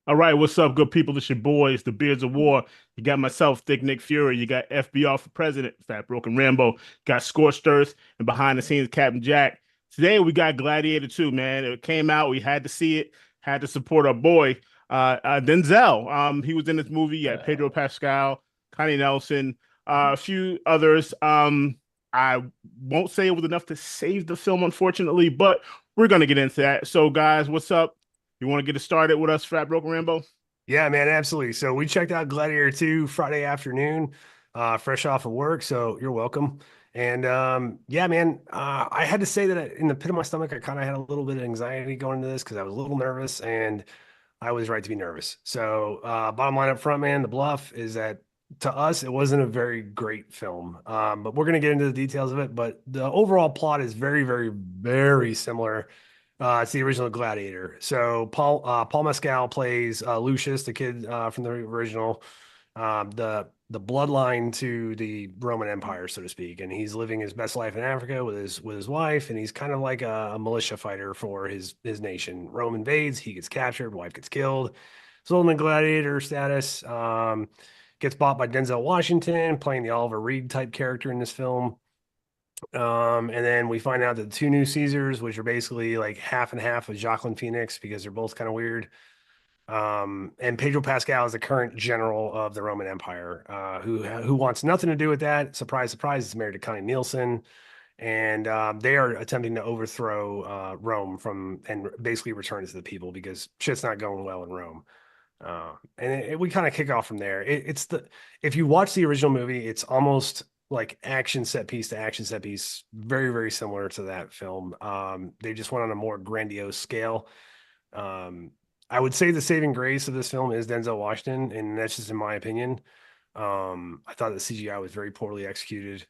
All right, what's up, good people? It's your boys, the Beards of War. You got myself, Thick Nick Fury. You got FBR for President, Fat Broken Rambo. Got Scorched Earth, and behind the scenes, Captain Jack. Today we got Gladiator II, man. It came out. We had to see it. Had to support our boy, Denzel. He was in this movie. You had Pedro Pascal, Connie Nelson, a few others. I won't say it was enough to save the film, unfortunately, but we're gonna get into that. So, guys, what's up? You want to get it started with us, Fat Broken Rambo? Yeah, man, absolutely. So we checked out Gladiator 2 Friday afternoon, fresh off of work. So you're welcome. And yeah, man, I had to say that in the pit of my stomach, I kind of had a little bit of anxiety going into this because I was a little nervous, and I was right to be nervous. So bottom line up front, man, the bluff is that to us, it wasn't a very great film. But we're going to get into the details of it. But the overall plot is very, very, very similar. It's the original Gladiator. So Paul Mescal plays Lucius, the kid from the original, the bloodline to the Roman Empire, so to speak, and he's living his best life in Africa with his wife, and he's kind of like a militia fighter for his nation. Rome invades, he gets captured, wife gets killed. So in the Gladiator status, gets bought by Denzel Washington, playing the Oliver Reed type character in this film. And then we find out that the two new Caesars, which are basically like half and half of Joaquin Phoenix because they're both kind of weird. And Pedro Pascal is the current general of the Roman Empire, who wants nothing to do with that. Surprise, surprise, is married to Connie Nielsen, and they are attempting to overthrow Rome from and basically return it to the people because shit's not going well in Rome. We kind of kick off from there. It's the if you watch the original movie, it's almost like action set piece to action set piece, very, very similar to that film. They just went on a more grandiose scale. Um, I would say the saving grace of this film is Denzel Washington, and that's just in my opinion. I thought the CGI was very poorly executed.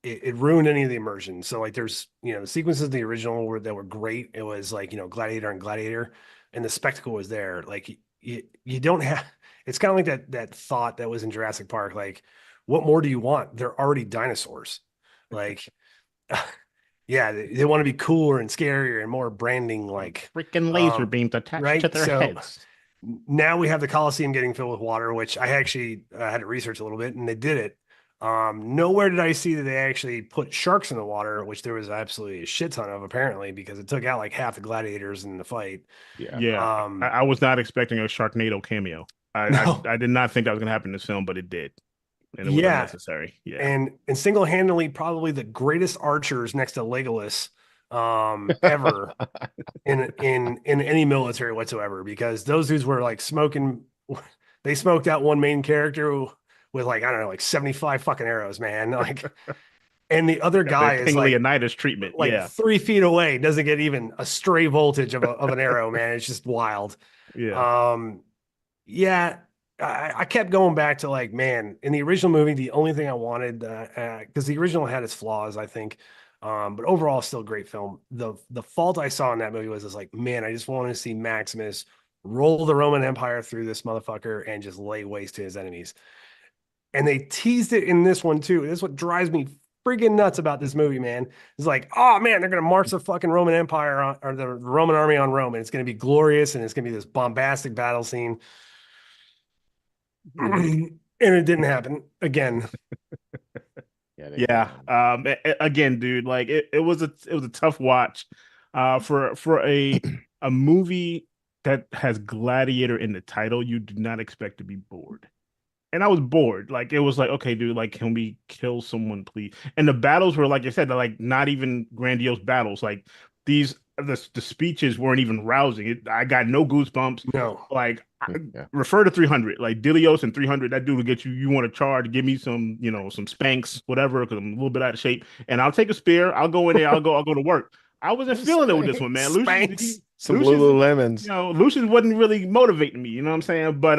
It ruined any of the immersion. So like there's the sequences in the original that were great. It was like Gladiator and Gladiator, and the spectacle was there. Like you don't have. It's kind of like that thought that was in Jurassic Park. Like, what more do you want? They're already dinosaurs. Like, yeah, they want to be cooler and scarier and more branding. Like, Freaking laser um, beams attached to right. their So heads. now we have the Coliseum getting filled with water, which I actually had to research a little bit, and they did it. Nowhere did I see that they actually put sharks in the water, which there was absolutely a shit ton of apparently because it took out like half the gladiators in the fight. Yeah. Yeah, Um, I was not expecting a Sharknado cameo. no, I did not think that was going to happen in this film, but it did, and it was yeah, unnecessary. Yeah, and single-handedly probably the greatest archers next to Legolas ever in any military whatsoever because those dudes were like smoking. They smoked out one main character with like I don't know like 75 fucking arrows, man. Like, and the other got that guy is King like Leonidas treatment. like Yeah, 3 feet away, doesn't get even a stray voltage of an arrow, man. It's just wild. yeah, Um, yeah, I kept going back to like, man, in the original movie, the only thing I wanted, because the original had its flaws, I think, but overall, still a great film. The fault I saw in that movie was like, man, I just wanted to see Maximus roll the Roman Empire through this motherfucker and just lay waste to his enemies. And they teased it in this one too. This is what drives me freaking nuts about this movie, man. It's like, oh man, they're gonna march the fucking Roman Empire or the Roman army on Rome, and it's gonna be glorious, and it's gonna be this bombastic battle scene. And it didn't happen again. Yeah, they yeah. didn't. Again, dude, like it was a tough watch, for a movie that has Gladiator in the title. You do not expect to be bored. And I was bored. Like it was like, okay, dude, like can we kill someone, please? And the battles were like I said, they're like not even grandiose battles. Like the speeches weren't even rousing. I got no goosebumps. No. Like Yeah. refer to 300, like Dilios and 300. That dude will get you. You want to charge? Give me some, some spanks, whatever, because I'm a little bit out of shape. And I'll take a spear. I'll go in there. I'll go to work. I wasn't feeling it with this one, man. Spanks. Some Lucius, Lululemons. Lucius wasn't really motivating me. You know what I'm saying? But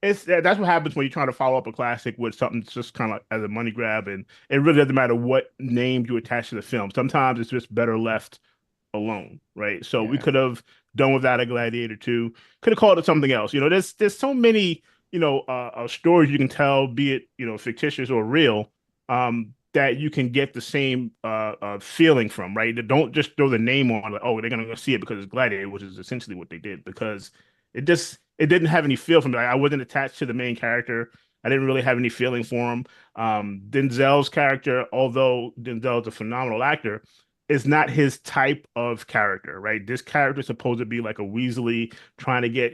that's what happens when you're trying to follow up a classic with something that's just kind of as a money grab, and it really doesn't matter what name you attach to the film. Sometimes it's just better left alone, right? So we Yeah. could have done without a Gladiator 2, could have called it something else. There's so many, stories you can tell, be it, fictitious or real, that you can get the same feeling from, right? Don't just throw the name on, like, oh, they're gonna go see it because it's Gladiator, which is essentially what they did, because it didn't have any feel for me. Like, I wasn't attached to the main character. I didn't really have any feeling for him. Denzel's character, although Denzel's a phenomenal actor, is not his type of character, right? This character is supposed to be like a Weasley trying to get,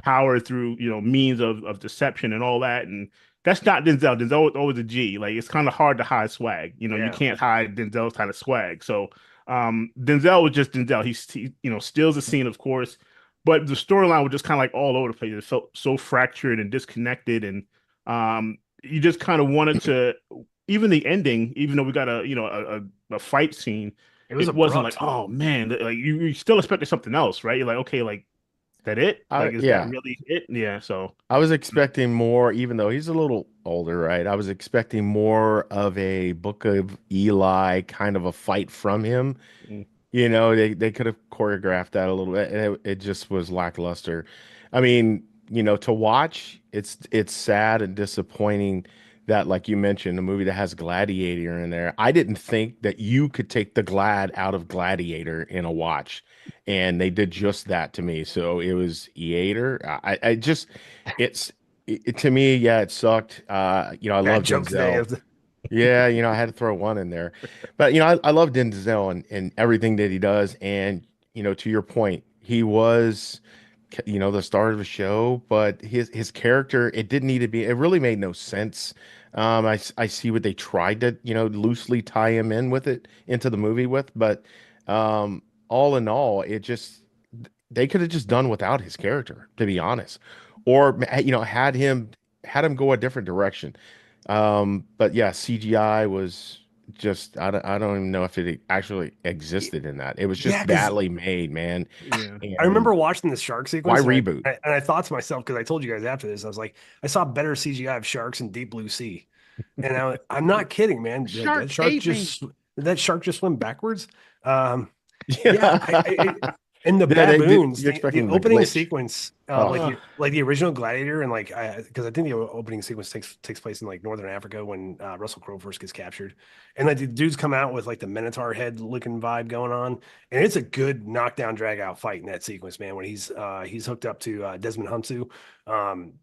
power through, means of deception and all that. And that's not Denzel. Denzel is always a G. Like, it's kind of hard to hide swag. You Yeah. can't hide Denzel's kind of swag. So Denzel was just Denzel. Steals the scene, of course, but the storyline was just kind of like all over the place. It felt so fractured and disconnected, and you just kind of wanted to. Even the ending, even though we got a fight scene, It wasn't like, abrupt. oh man, like you still expected something else, right? You're like, okay, like is that it? Like, is that Yeah, really it? Yeah. So I was expecting more, even though he's a little older, right? I was expecting more of a Book of Eli kind of a fight from him. mm, They could have choreographed that a little bit, and it just was lackluster. I mean, to watch, it's sad and disappointing that, like you mentioned, a movie that has Gladiator in there. I didn't think that you could take the Glad out of Gladiator in a watch, and they did just that to me. So it was Eater. I just, to me, yeah, it sucked. I Bad love joke today. Denzel. Yeah, I had to throw one in there. But I love Denzel and everything that he does. And, to your point, he was, the star of the show, but his character, it didn't need to be, it really made no sense. I see what they tried to, loosely tie him in with it into the movie with, but all in all, they could have just done without his character, to be honest. Or, had him go a different direction. But yeah, CGI was just I don't even know if it actually existed in that. It was Yeah, just because badly made, man. yeah. I And remember watching the shark why sequence, and reboot? I thought to myself, because I told you guys after this, I was like, I saw better CGI of sharks in Deep Blue Sea, and I'm not kidding, man. Like, Shark ate me. did that shark just swim backwards? Um, yeah, Yeah. and the Yeah, they did. baboons, You're the expecting the opening glitch. sequence, Oh, like the original Gladiator, and like because I think the opening sequence takes place in like Northern Africa when Russell Crowe first gets captured, and like the dudes come out with like the Minotaur head looking vibe going on, and it's a good knockdown drag out fight in that sequence, man. When he's hooked up to Desmond Hunsu,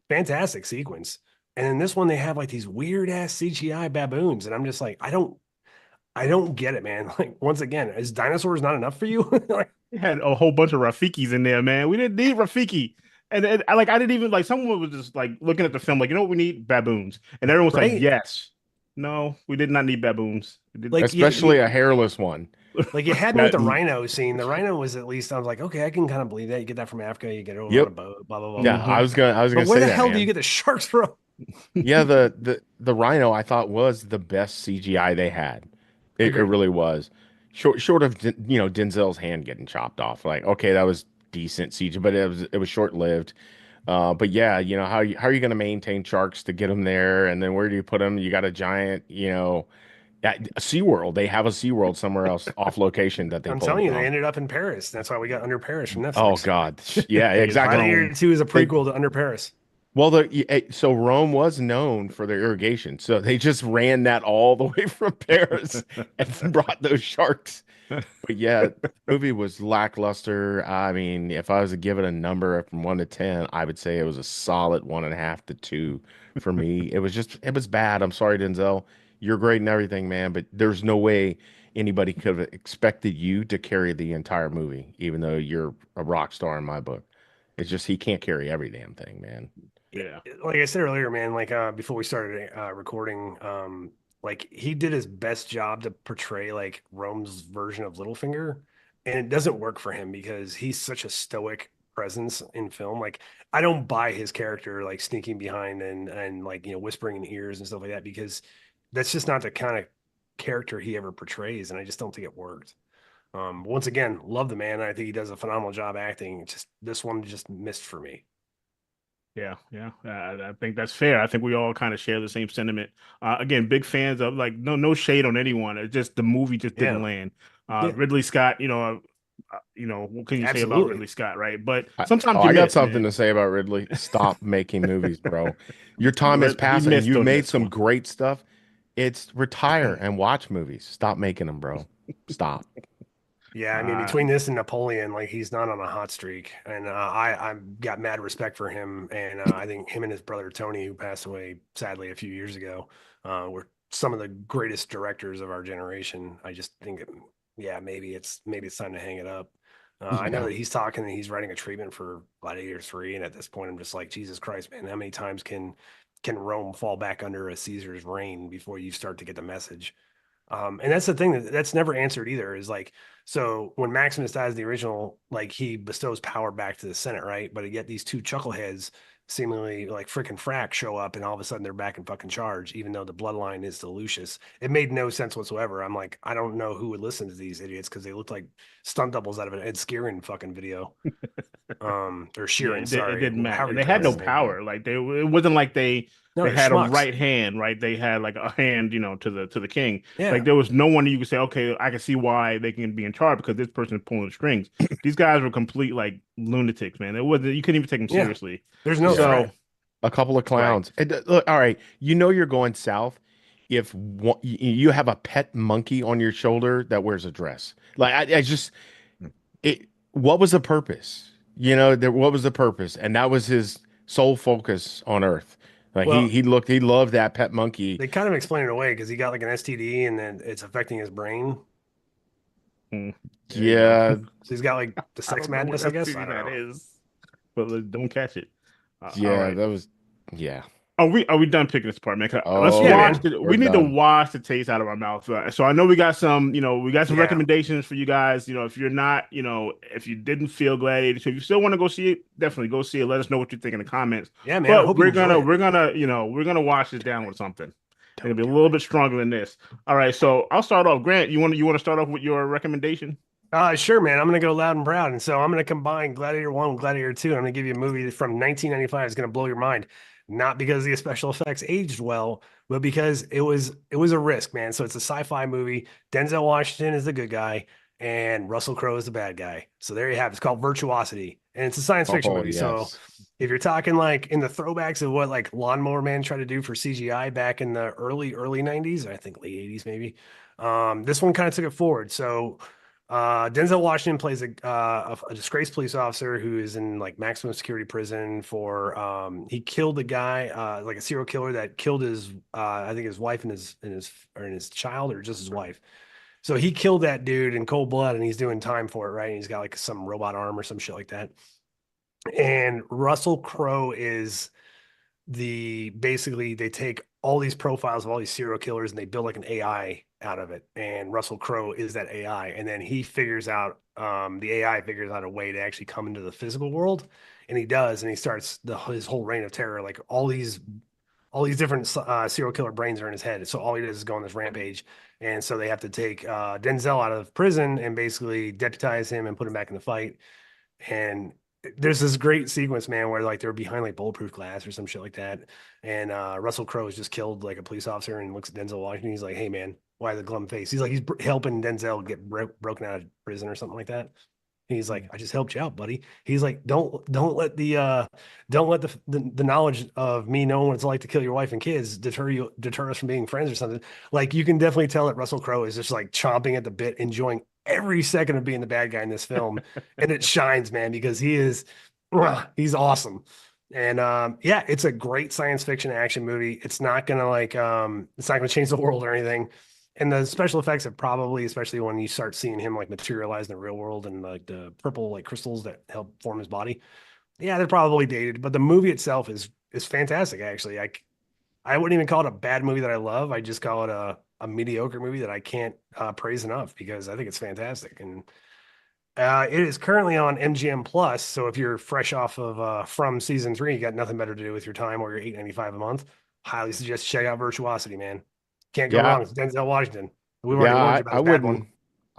fantastic sequence. And in this one, they have like these weird ass CGI baboons, and I'm just like, I don't get it, man. Like once again, is dinosaurs not enough for you? Like, It had a whole bunch of Rafikis in there, man. We didn't need Rafiki. And I didn't even like someone was just like looking at the film, like, you know what we need? Baboons. And everyone's like, right? yes. No, we did not need baboons. We did, Like especially a hairless one. you had me with that, the rhino scene. The rhino was at least I was like, okay, I can kind of believe that. You get that from Africa, you get it over on a Yep. boat, blah blah blah blah Yeah, blah. mhm. I was But gonna where say the that, hell do you man. get the sharks from? Yeah, the rhino I thought was the best CGI they had. It Agreed. really was. Short of Denzel's hand getting chopped off. Like, okay, that was decent CGI, but it was short lived. But yeah, how are you going to maintain sharks to get them there, and then where do you put them? You got a giant, at SeaWorld. They have a SeaWorld somewhere else off location that they I'm pull them telling you, they from. ended up in Paris. That's why we got Under Paris from Oh Netflix. God, yeah, Hey, it's exactly. Gladiator Rome. 2 is a They prequel to Under Paris. Well, so Rome was known for their irrigation, so they just ran that all the way from Paris and brought those sharks. But yeah, the movie was lackluster. I mean, if I was to give it a number from 1 to 10, I would say it was a solid 1.5 to 2 for me. It was bad. I'm sorry, Denzel. You're great and everything, man, but there's no way anybody could have expected you to carry the entire movie, even though you're a rock star in my book. It's just he can't carry every damn thing, man. Yeah. Like I said earlier, man, like before we started recording, like he did his best job to portray like Rome's version of Littlefinger, and it doesn't work for him because he's such a stoic presence in film. Like I don't buy his character like sneaking behind and like whispering in ears and stuff like that because that's just not the kind of character he ever portrays, and I just don't think it worked. Once again, love the man. I think he does a phenomenal job acting. Just this one just missed for me. Yeah, yeah, I think that's fair. I think we all kind of share the same sentiment. Again, big fans of like no shade on anyone. It's just the movie just didn't Yeah, land. yeah, Ridley Scott, what can you say about absolutely. Ridley Scott, right? But I, sometimes oh, you I got miss, something man. to say about Ridley. Stop making movies, bro. Your time is He passing and missed you've on made this some one. great stuff. It's retire and watch movies. Stop making them, bro. Stop. Yeah, I mean, between this and Napoleon, like he's not on a hot streak, and I've got mad respect for him, and I think him and his brother Tony, who passed away sadly a few years ago, were some of the greatest directors of our generation. I just think, yeah, maybe it's time to hang it up. I know Yeah. that he's talking and he's writing a treatment for Gladiator III, and at this point, I'm just like, Jesus Christ, man, how many times can Rome fall back under a Caesar's reign before you start to get the message? And that's the thing that's never answered either is like, so when Maximus dies, the original, like he bestows power back to the Senate, right? But yet these two chuckleheads, seemingly like freaking frack, show up and all of a sudden they're back in fucking charge, even though the bloodline is to Lucius. It made no sense whatsoever. I'm like, I don't know who would listen to these idiots because they look like stunt doubles out of an Ed Sheeran fucking video. Or Yeah, Sheeran, it sorry. didn't matter. However And you they had pronounce no his name. power. Like it wasn't like No, they they're had a schmucks. right hand, right? They had like a hand, to the king. Yeah. Like there was no one you could say, okay, I can see why they can be in charge because this person is pulling the strings. These guys were complete like lunatics, man. It wasn't you couldn't even take them Yeah. seriously. There's no Yeah. So threat. A couple of right. clowns. And, look, all right, you're going south if you have a pet monkey on your shoulder that wears a dress. Like I just it. What was the purpose? What was the purpose? And that was his sole focus on Earth. Like Well, he loved that pet monkey. they kind of explain it away because he got like an STD and then it's affecting his brain. There you go. Yeah, So he's got like the I sex don't know what madness, I guess. STD I don't that know. is, but don't catch it. All yeah, right. that was yeah. Are we done picking this apart, man? Let's Oh Yeah, wash man. it. we're We need to done. wash the taste out of our mouth. So I know we got some, we got some Yeah. recommendations for you guys. If you're not, if you didn't feel Gladiator, so if you still want to go see it, definitely go see it. Let us know what you think in the comments. Yeah, man. I But hope you enjoy it. we're gonna wash this down with something. It'll be a little bit stronger than this. All right, so I'll start off. Grant, you want to start off with your recommendation? Sure, man. I'm gonna go loud and proud, and so I'm gonna combine Gladiator 1 with Gladiator 2. I'm gonna give you a movie from 1995 that's gonna blow your mind. Not because the special effects aged well, but because it was a risk, man. So it's a sci-fi movie. Denzel Washington is the good guy, and Russell Crowe is the bad guy. So there you have it. It's called Virtuosity, and it's a science fiction Oh movie. So yes. if you're talking like in the throwbacks of what like Lawnmower Man tried to do for CGI back in the early 90s, I think late 80s maybe. This one kind of took it forward. So Denzel Washington plays a disgraced police officer who is in like maximum security prison for he killed a guy like a serial killer that killed his I think his wife and his child or just his wife. So he killed that dude in cold blood and he's doing time for it, right? And he's got like some robot arm or some shit like that. And Russell Crowe is basically they take all these profiles of all these serial killers and they build like an AI out of it. And Russell Crowe is that AI. And then he figures out the AI figures out a way to actually come into the physical world. And he does, and he starts his whole reign of terror. Like all these different serial killer brains are in his head. So all he does is go on this rampage. And so they have to take Denzel out of prison and basically deputize him and put him back in the fight. And there's this great sequence, man, where like they're behind like bulletproof glass or some shit like that. And Russell Crowe has just killed like a police officer and looks at Denzel Washington. He's like, "Hey, man, why the glum face?" He's like, he's helping Denzel get broken out of prison or something like that. And he's like, "I just helped you out, buddy." He's like, don't let the knowledge of me knowing what it's like to kill your wife and kids deter us from being friends or something. Like you can definitely tell that Russell Crowe is just like chomping at the bit, enjoying every second of being the bad guy in this film. And it shines, man, because he's awesome. And yeah, it's a great science fiction action movie. It's not gonna change the world or anything. And the special effects have probably, especially when you start seeing him like materialize in the real world and like the purple like crystals that help form his body. Yeah, they're probably dated, but the movie itself is fantastic, actually. I wouldn't even call it a bad movie that I love. I just call it a mediocre movie that I can't praise enough because I think it's fantastic. And it is currently on MGM Plus. So if you're fresh off of from season 3, you got nothing better to do with your time or your $8.95 a month, highly suggest check out Virtuosity, man. Can't go Yeah, wrong. It's Denzel Washington. We've yeah. already warned you about I his bad one. wouldn't.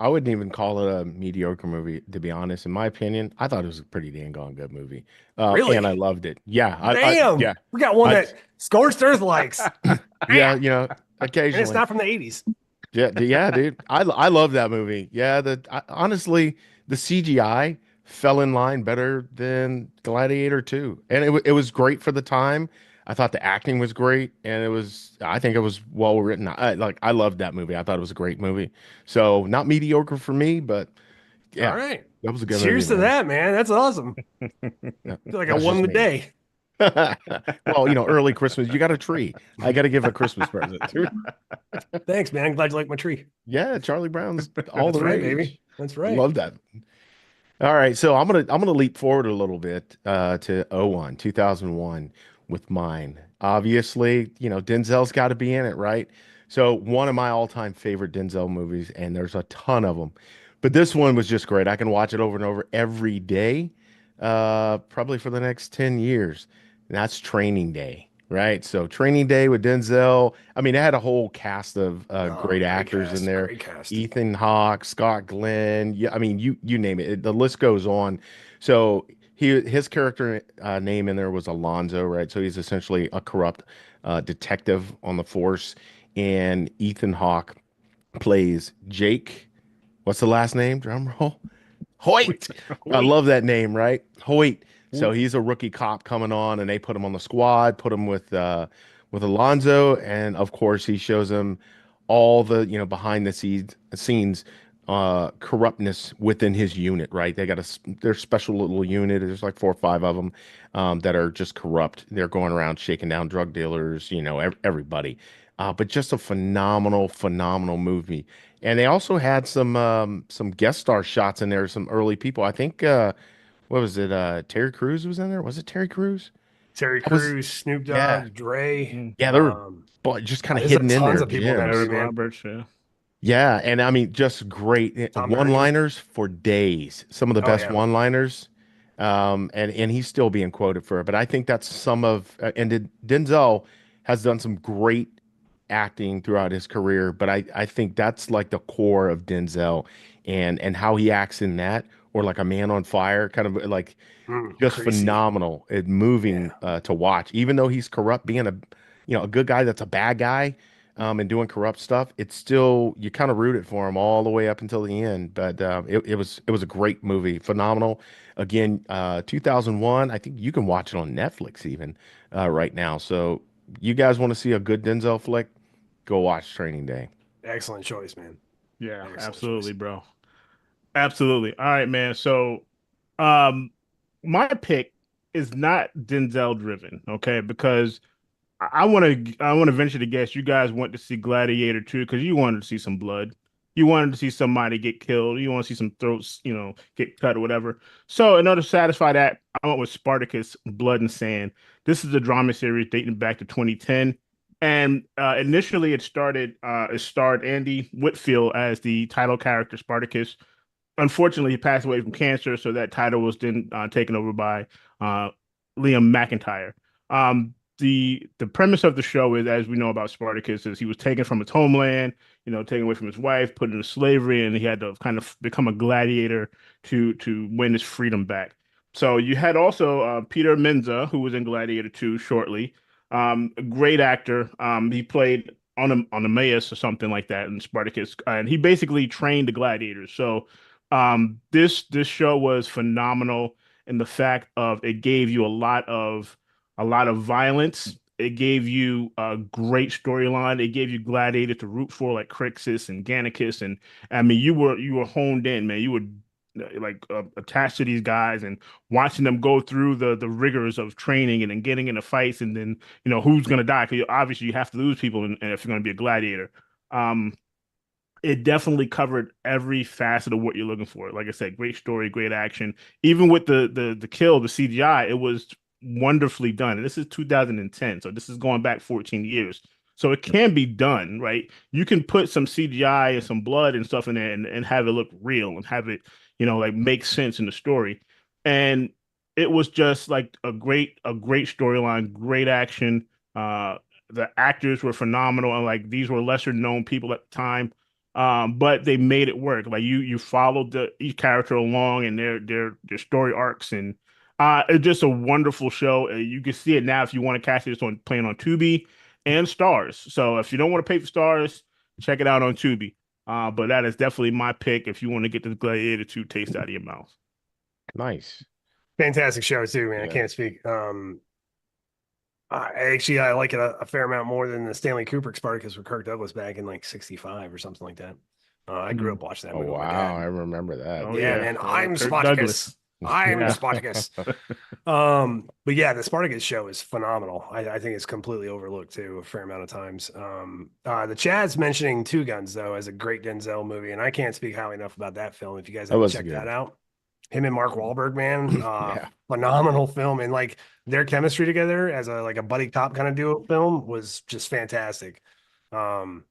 I wouldn't even call it a mediocre movie, to be honest. In my opinion, I thought it was a pretty dang gone good movie, and I Really? loved it. Yeah, Damn. yeah, We got one I, that Scorched Earth likes. yeah. Bam! And it's Occasionally, not from the 80s. yeah, yeah, dude. I love that movie. Yeah, honestly, the CGI fell in line better than Gladiator 2, and it was great for the time. I thought the acting was great, and I think it was well written. I loved that movie. I thought it was a great movie. So not mediocre for me, but Yeah, All right. that was a good Cheers movie, to man. that, man. That's awesome. I Yeah, feel like I that's won just the me. day. Well, early Christmas, you got a tree. I got to give a Christmas present. Thanks, man. Glad you like my tree. Yeah, Charlie Brown's all That's the right, rage. baby. That's I right. love that. All right, so I'm gonna leap forward a little bit to 2001 with mine. Obviously, Denzel's got to be in it, right? So one of my all-time favorite Denzel movies, and there's a ton of them, but this one was just great. I can watch it over and over every day, probably for the next 10 years. And that's Training Day, right? So Training Day with Denzel. I mean, it had a whole cast of Oh, great great actors in cast. there. Great cast. Ethan Hawke, Scott Glenn. Yeah, I mean, you name it. The list goes on. So his character name in there was Alonzo, right? So he's essentially a corrupt detective on the force, and Ethan Hawke plays Jake. What's the last name? Drum roll. Hoyt. I Wait, love that name, right? Hoyt. So wait. he's a rookie cop coming on, and they put him on the squad, put him with Alonzo, and of course he shows him all the behind the scenes corruptness within his unit, right? They got their special little unit. There's like 4 or 5 of them that are just corrupt. They're going around shaking down drug dealers, everybody. But just a phenomenal, phenomenal movie. And they also had some guest star shots in there, some early people. I think what was it? Terry Crews was in there. Was it Terry Crews? Terry That was Crews, Snoop yeah, Dogg, Dre. Mm. yeah. They were Um, just kind of there's hidden in tons there, of people in that gems. movie, Eric man. Roberts, yeah. Yeah, and I mean, just great Tom Bergen. one-liners for days. Some of the Oh best yeah. one-liners, and he's still being quoted for it. But I think that's some of Denzel has done some great acting throughout his career. But I think that's like the core of Denzel, and how he acts in that, or like A Man on Fire, kind of like just Creasy. phenomenal and moving Yeah. to watch. Even though he's corrupt, being a good guy that's a bad guy, and doing corrupt stuff, it's still you kind of rooted for him all the way up until the end. But it was a great movie, phenomenal. Again, 2001. I think you can watch it on Netflix even right now. So you guys want to see a good Denzel flick? Go watch Training Day. Excellent choice, man. Yeah, Excellent choice. absolutely, bro. Absolutely. All right, man. So, my pick is not Denzel driven, okay? Because I want to venture to guess you guys want to see Gladiator 2 because you wanted to see some blood. You wanted to see somebody get killed. You want to see some throats, get cut or whatever. So, in order to satisfy that, I went with Spartacus: Blood and Sand. This is a drama series dating back to 2010. And initially, it starred Andy Whitfield as the title character, Spartacus. Unfortunately, he passed away from cancer, so that title was then taken over by uh, Liam McIntyre. The premise of the show is, as we know about Spartacus, is he was taken from his homeland, taken away from his wife, put into slavery, and he had to kind of become a gladiator to win his freedom back. So you had also Peter Menza, who was in Gladiator 2 shortly. A great actor. He played on Emmaus or something like that in Spartacus, and he basically trained the gladiators. So this show was phenomenal in the fact of it gave you a lot of violence. It gave you a great storyline. It gave you gladiators to root for, like Crixus and Gannicus, and I mean, you were honed in, man. You were like attached to these guys and watching them go through the rigors of training and then getting into fights, and then who's gonna die because obviously you have to lose people, and if you're gonna be a gladiator. Um, it definitely covered every facet of what you're looking for. Like I said, great story, great action. Even with the kill, the CGI, it was wonderfully done. And this is 2010, so this is going back 14 years. So it can be done, right? You can put some CGI and some blood and stuff in there and have it look real and have it, like make sense in the story. And it was just like a great storyline, great action. The actors were phenomenal, and like these were lesser known people at the time, but they made it work. Like you followed each character along and their story arcs, and it's just a wonderful show. You can see it now if you want to catch it. It's playing on Tubi and Stars. So if you don't want to pay for Stars, check it out on Tubi. But that is definitely my pick if you want to get the Gladiator 2 taste out of your mouth. Nice. Fantastic show too, man. I Yeah. can't speak. I like it a fair amount more than the Stanley Kubrick Spartacus with Kirk Douglas back in like '65 or something like that. I grew up watching that Oh movie with my wow, I dad. remember that. Oh Yeah, yeah, man. I'm Kirk Spartacus. Douglas. I'm Yeah. Spartacus. But yeah, the Spartacus show is phenomenal. I think it's completely overlooked too a fair amount of times. The Chad's mentioning Two Guns though as a great Denzel movie, and I can't speak highly enough about that film. If you guys That haven't was checked that good. out, him and Mark Wahlberg, man, Yeah. phenomenal film, and like their chemistry together as a buddy cop kind of duo film was just fantastic. Um,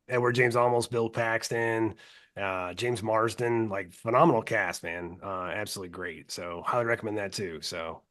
Edward James Olmos, Bill Paxton, James Marsden, like phenomenal cast, man. Absolutely great. So highly recommend that too. So,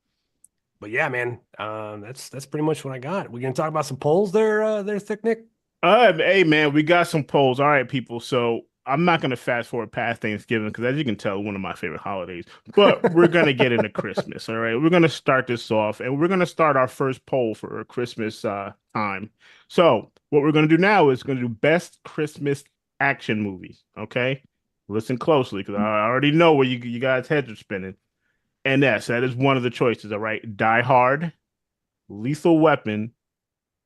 but yeah, man, that's pretty much what I got. We gonna talk about some polls there, Thick Nick. Hey man, we got some polls. All right, people. So I'm not gonna fast forward past Thanksgiving because, as you can tell, one of my favorite holidays. But we're gonna get into Christmas. All right, we're gonna start this off, and we're gonna start our first poll for Christmas time. So what we're gonna do now is gonna do best Christmas action movies. Okay, listen closely because I already know where you guys' heads are spinning. And yes, that is one of the choices. All right, Die Hard, Lethal Weapon,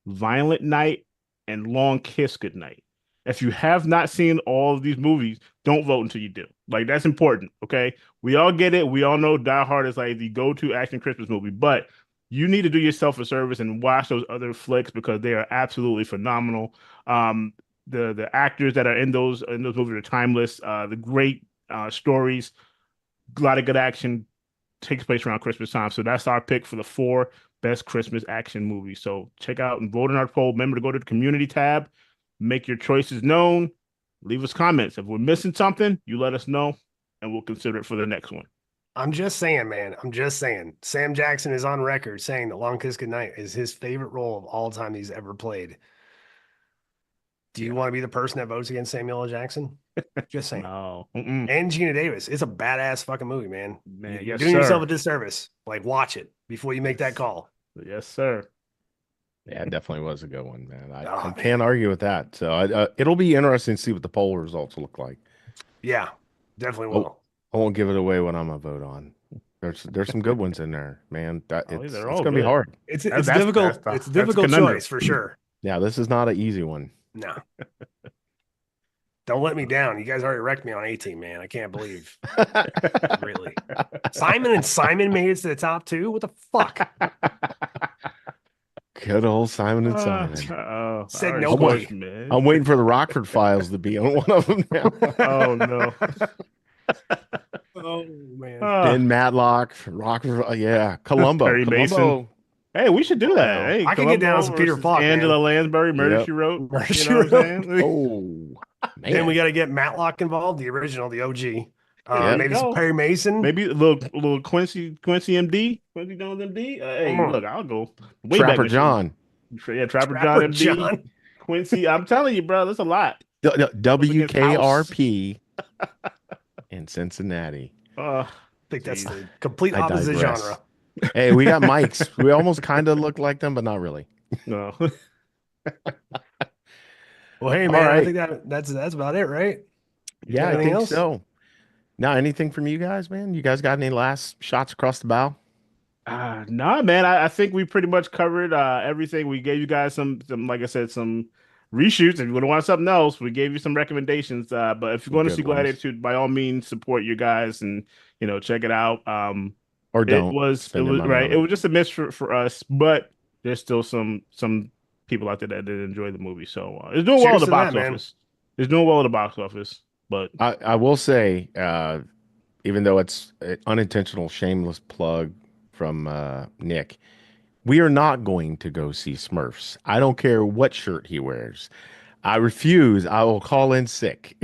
Violent Night, and Long Kiss Goodnight. If you have not seen all of these movies, don't vote until you do. Like, that's important, okay? We all get it. We all know Die Hard is like the go-to action Christmas movie, but you need to do yourself a service and watch those other flicks because they are absolutely phenomenal. The actors that are in those movies are timeless. The great stories, a lot of good action takes place around Christmas time. So that's our pick for the 4 best Christmas action movies. So check out and vote in our poll. Remember to go to the community tab, make your choices known, leave us comments. If we're missing something, you let us know, and we'll consider it for the next one. I'm just saying, man. I'm just saying. Sam Jackson is on record saying that Long Kiss Goodnight is his favorite role of all time he's ever played. Do you want to be the person that votes against Samuel L. Jackson? Just saying. No. And Gina Davis. It's a badass fucking movie, man. Man, You're yes, doing yourself sir. a disservice. Like, watch it before you make that call. Yes, sir. Yeah, it definitely was a good one, man. I Man. can't argue with that. So it'll be interesting to see what the poll results look like. Yeah, definitely will. I won't give it away what I'm gonna vote on. There's some good ones in there, man. It's they're it's all gonna be good. hard. It's That's difficult. the- It's a that's a difficult conundrum. choice for sure. Yeah, this is not an easy one. No. Don't let me down. You guys already wrecked me on 18, man. I can't believe. Really. Simon and Simon made it to the top 2? What the fuck? Good old Simon and Simon. Said already nobody. squished, man. I'm waiting for the Rockford Files to be on one of them now. Oh no. Oh man. Ben Matlock, Rockford, yeah, Columbo. Perry Columbo. Mason. Hey, we should do that. Wow. Hey, I could get down with Columbo some Peter versus Falk, man. Angela Lansbury, Murder Yep. She Wrote. Murder, You She know what I'm Wrote. saying? Oh man. Then we got to get Matlock involved, the original, the OG. There you Maybe some go. Perry Mason. Maybe a little Quincy MD, Quincy Jones MD. Hey, look, I'll go way back. Trapper John. Yeah, Trapper Trapper John MD. John. Quincy. I'm telling you, bro, that's a lot. WKRP in Cincinnati. I think that's Jeez. the complete I opposite digress. genre. Hey, we got mics. We almost kind of look like them, but not really. No. Well, hey All man, I right. think that's about it, right? Yeah, I Anything think else? so. Now, anything from you guys, man? You guys got any last shots across the bow? Nah, man. I think we pretty much covered everything. We gave you guys some, like I said, some reshoots. If you want to watch something else, we gave you some recommendations. But if you're going to Good see ones. Gladiator 2, by all means, support your guys and check it out. Or It don't was spend your money right. on It was just a miss for us, but there's still some people out there that did enjoy the movie. So it's doing well at Cheers the to box that, man. office. It's doing well at the box office, but I will say, even though it's an unintentional, shameless plug from Nick, we are not going to go see Smurfs. I don't care what shirt he wears. I refuse. I will call in sick.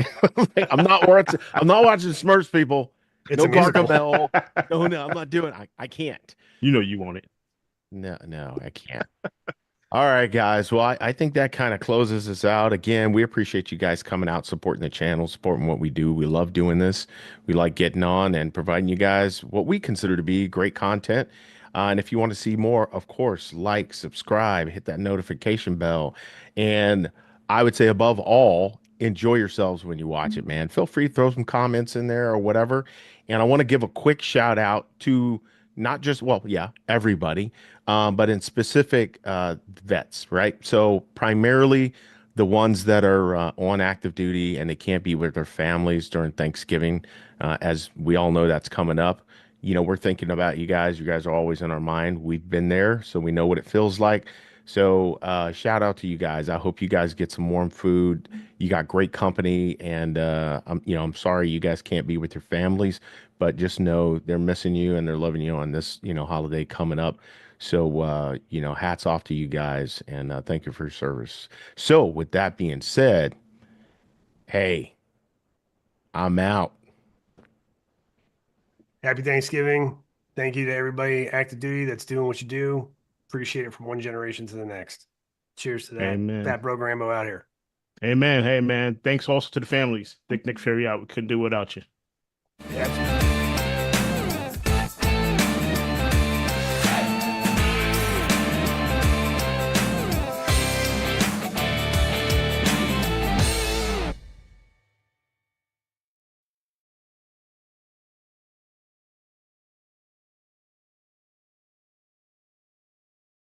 I'm not watching. I'm not watching Smurfs, people. It's No a musical. Gargamel. No, I'm not doing it. I can't. you want it. No, I can't. All right, guys. Well, I think that kind of closes us out. Again, we appreciate you guys coming out, supporting the channel, supporting what we do. We love doing this. We like getting on and providing you guys what we consider to be great content. And if you want to see more, of course, like, subscribe, hit that notification bell. And I would say above all, enjoy yourselves when you watch it, man. Feel free to throw some comments in there or whatever. And I want to give a quick shout out to not just, well, yeah, everybody, but in specific vets, right? So primarily the ones that are on active duty and they can't be with their families during Thanksgiving, as we all know that's coming up. We're thinking about you guys. You guys are always in our mind. We've been there, so we know what it feels like. So shout out to you guys. I hope you guys get some warm food. You got great company, and I'm sorry you guys can't be with your families, but just know they're missing you and they're loving you on this, holiday coming up. So, hats off to you guys, and thank you for your service. So, with that being said, hey, I'm out. Happy Thanksgiving. Thank you to everybody active duty that's doing what you do. Appreciate it from one generation to the next. Cheers to that. Amen. Fat Bro Grambo out here. Amen. Hey, man. Thanks also to the families. Thick Nick Fury out. We couldn't do it without you. Absolutely.